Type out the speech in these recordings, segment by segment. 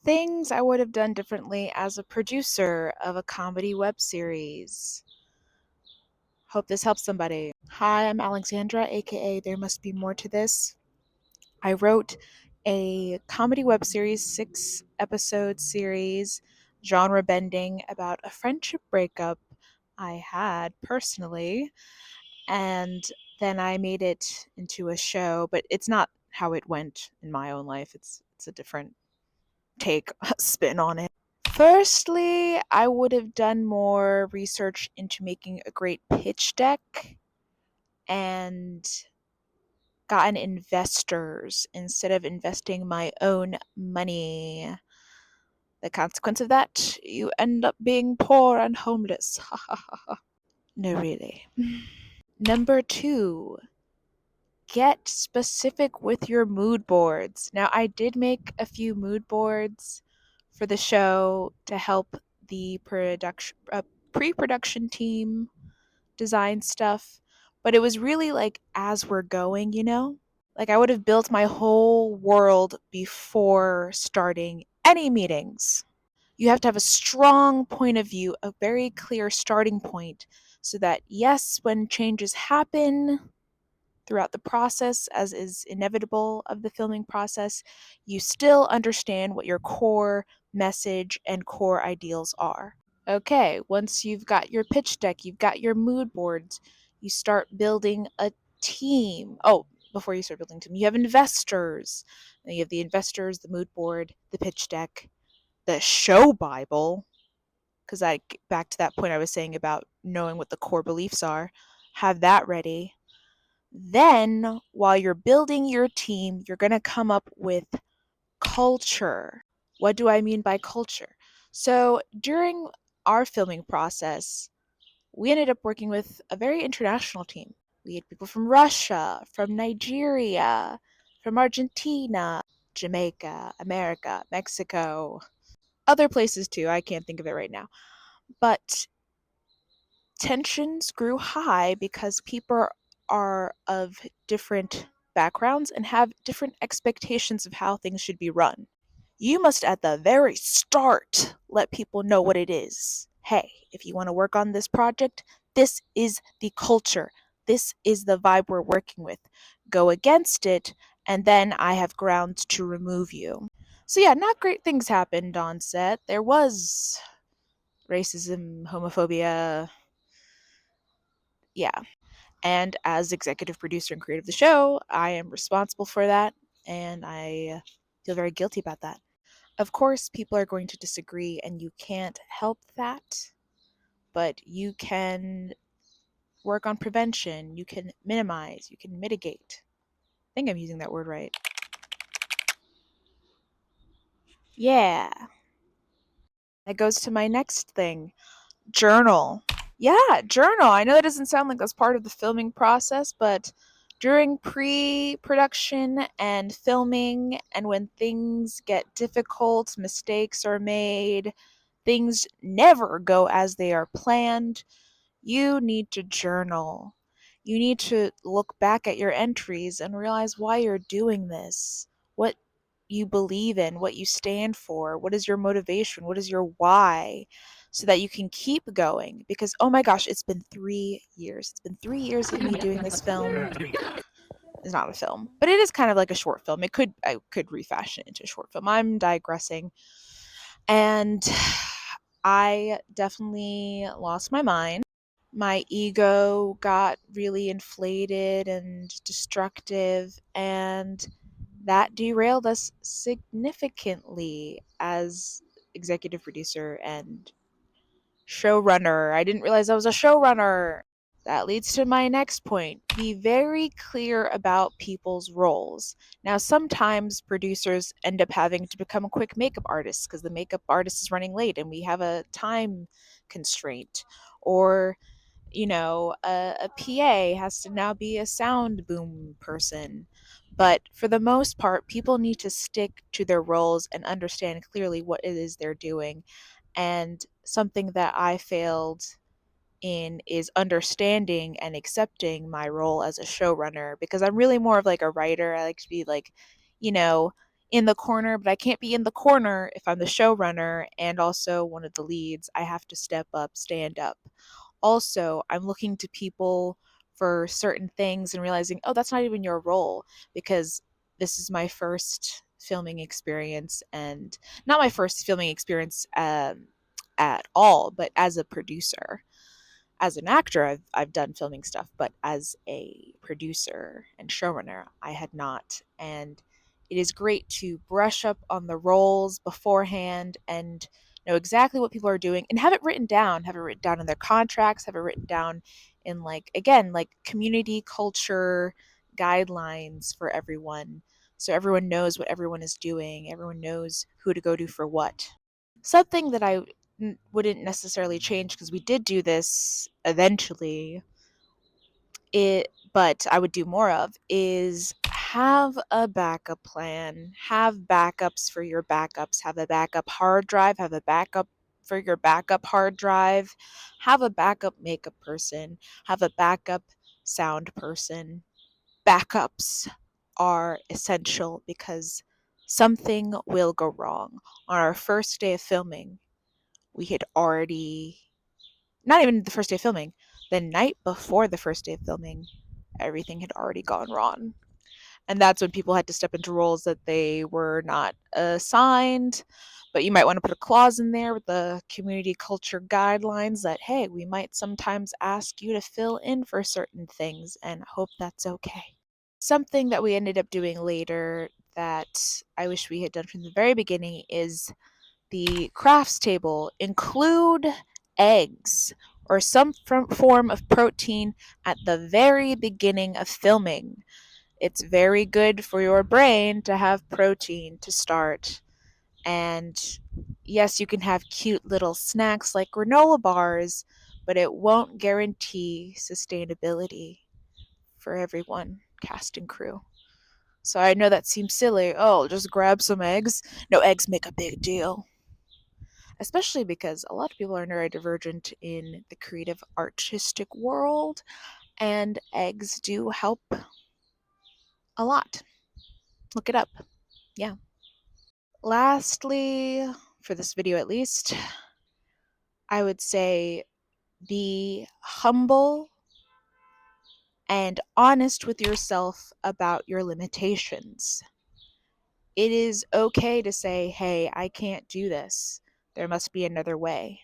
Things I would have done differently as a producer of a comedy web series. Hope this helps somebody. Hi, I'm Alexandra, aka There Must Be More to This. I wrote a comedy web series, 6 episode series, genre bending, about a friendship breakup I had personally. And then I made it into a show, but it's not how it went in my own life. It's a different take, spin on it. Firstly, I would have done more research into making a great pitch deck and gotten investors instead of investing my own money. The consequence of that, you end up being poor and homeless. No, really. Number two, get specific with your mood boards. Now, I did make a few mood boards for the show to help the pre-production team design stuff, but it was really like as we're going, Like I would have built my whole world before starting any meetings. You have to have a strong point of view, a very clear starting point, so that yes, when changes happen, throughout the process, as is inevitable of the filming process, you still understand what your core message and core ideals are. Okay, once you've got your pitch deck, you've got your mood boards, you start building a team. Oh, before you start building a team, you have investors. Now you have the investors, the mood board, the pitch deck, the show Bible, because I back to that point I was saying about knowing what the core beliefs are. Have that ready. Then, while you're building your team, you're going to come up with culture. What do I mean by culture? So, during our filming process, we ended up working with a very international team. We had people from Russia, from Nigeria, from Argentina, Jamaica, America, Mexico, other places too. I can't think of it right now. But tensions grew high because people are of different backgrounds and have different expectations of how things should be run. You must, at the very start, let people know what it is. Hey, if you want to work on this project, this is the culture. This is the vibe we're working with. Go against it, and then I have grounds to remove you. So, yeah, not great things happened on set. There was racism, homophobia, yeah. And as executive producer and creator of the show, I am responsible for that, and I feel very guilty about that. Of course, people are going to disagree, and you can't help that, but you can work on prevention, you can minimize, you can mitigate. I think I'm using that word right. Yeah. That goes to my next thing, journal. Yeah, journal. I know that doesn't sound like that's part of the filming process, but during pre production and filming, and when things get difficult, mistakes are made, things never go as they are planned, you need to journal. You need to look back at your entries and realize why you're doing this, what you believe in, what you stand for, what is your motivation, what is your why, so that you can keep going. Because, oh my gosh, it's been 3 years. It's been 3 years of me doing this film. It's not a film, but it is kind of like a short film. I could refashion it into a short film. I'm digressing. And I definitely lost my mind. My ego got really inflated and destructive, and that derailed us significantly as executive producer and showrunner. I didn't realize I was a showrunner. That leads to my next point. Be very clear about people's roles. Now, sometimes producers end up having to become quick makeup artists because the makeup artist is running late and we have a time constraint. Or a PA has to now be a sound boom person. But for the most part, people need to stick to their roles and understand clearly what it is they're doing. And something that I failed in is understanding and accepting my role as a showrunner, because I'm really more of like a writer. I like to be like, you know, in the corner, but I can't be in the corner if I'm the showrunner and also one of the leads. I have to step up, stand up. Also, I'm looking to people for certain things and realizing, oh, that's not even your role, because this is my first filming experience, and not my first filming experience at all, but as a producer. As an actor, I've done filming stuff, but as a producer and showrunner, I had not. And it is great to brush up on the roles beforehand and know exactly what people are doing and have it written down in their contracts, have it written down in, like, again, like community culture guidelines for everyone. So everyone knows what everyone is doing, everyone knows who to go to for what. Something that I wouldn't necessarily change, because we did do this eventually, but I would do more of, is have a backup plan. Have backups for your backups. Have a backup hard drive. Have a backup for your backup hard drive. Have a backup makeup person. Have a backup sound person. Backups are essential because something will go wrong. On our first day of filming, we had already, not even the first day of filming, the night before the first day of filming, everything had already gone wrong. And that's when people had to step into roles that they were not assigned. But you might want to put a clause in there with the community culture guidelines that, hey, we might sometimes ask you to fill in for certain things, and hope that's okay. Something that we ended up doing later that I wish we had done from the very beginning is the crafts table. Include eggs or some form of protein at the very beginning of filming. It's very good for your brain to have protein to start. And yes, you can have cute little snacks like granola bars, but it won't guarantee sustainability for everyone, cast and crew. So I know that seems silly. Oh, just grab some eggs. No, eggs make a big deal, especially because a lot of people are neurodivergent in the creative artistic world, and eggs do help a lot. Look it up. Yeah. Lastly, for this video at least, I would say be humble and honest with yourself about your limitations. It is okay to say, hey, I can't do this. There must be another way.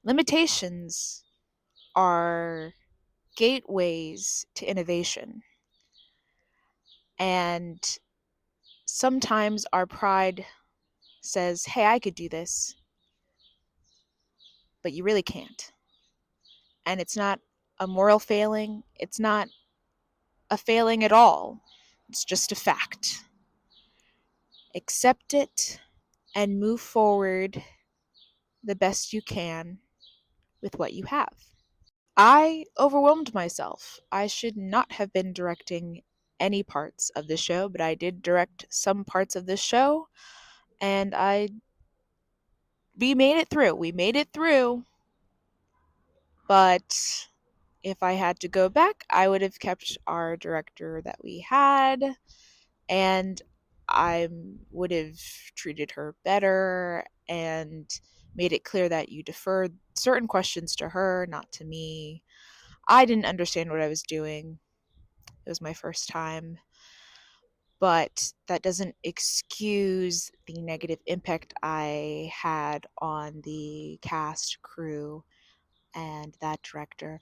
Limitations are gateways to innovation. And sometimes our pride says, hey, I could do this, but you really can't. And it's not a moral failing, it's not a failing at all, it's just a fact. Accept it and move forward the best you can with what you have. I overwhelmed myself. I should not have been directing any parts of the show, but I did direct some parts of this show, and we made it through. We made it through. But if I had to go back, I would have kept our director that we had, and I would have treated her better and made it clear that you deferred certain questions to her, not to me. I didn't understand what I was doing. It was my first time. But that doesn't excuse the negative impact I had on the cast, crew, and that director.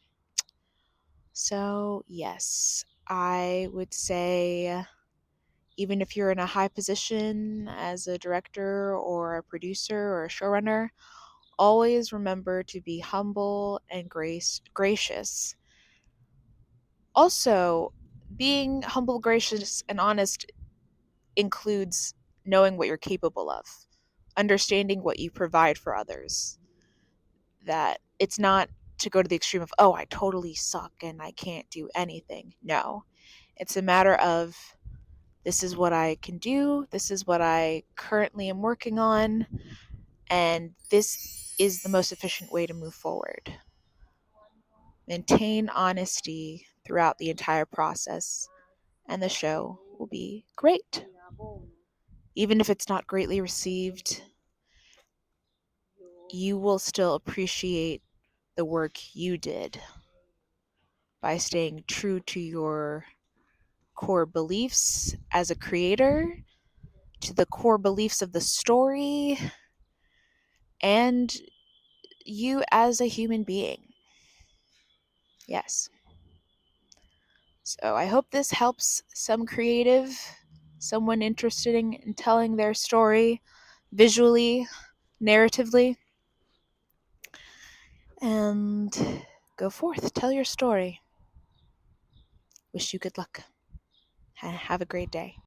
So, yes, I would say, even if you're in a high position as a director or a producer or a showrunner, always remember to be humble and gracious. Also, being humble, gracious, and honest includes knowing what you're capable of, understanding what you provide for others. That it's not to go to the extreme of, oh, I totally suck and I can't do anything. No, it's a matter of, this is what I can do, this is what I currently am working on, and this is the most efficient way to move forward. Maintain honesty throughout the entire process, and the show will be great. Even if it's not greatly received, you will still appreciate the work you did by staying true to your core beliefs as a creator, to the core beliefs of the story, and you as a human being. Yes. So I hope this helps some creative, someone interested in telling their story visually, narratively. And go forth, tell your story. Wish you good luck. Have a great day.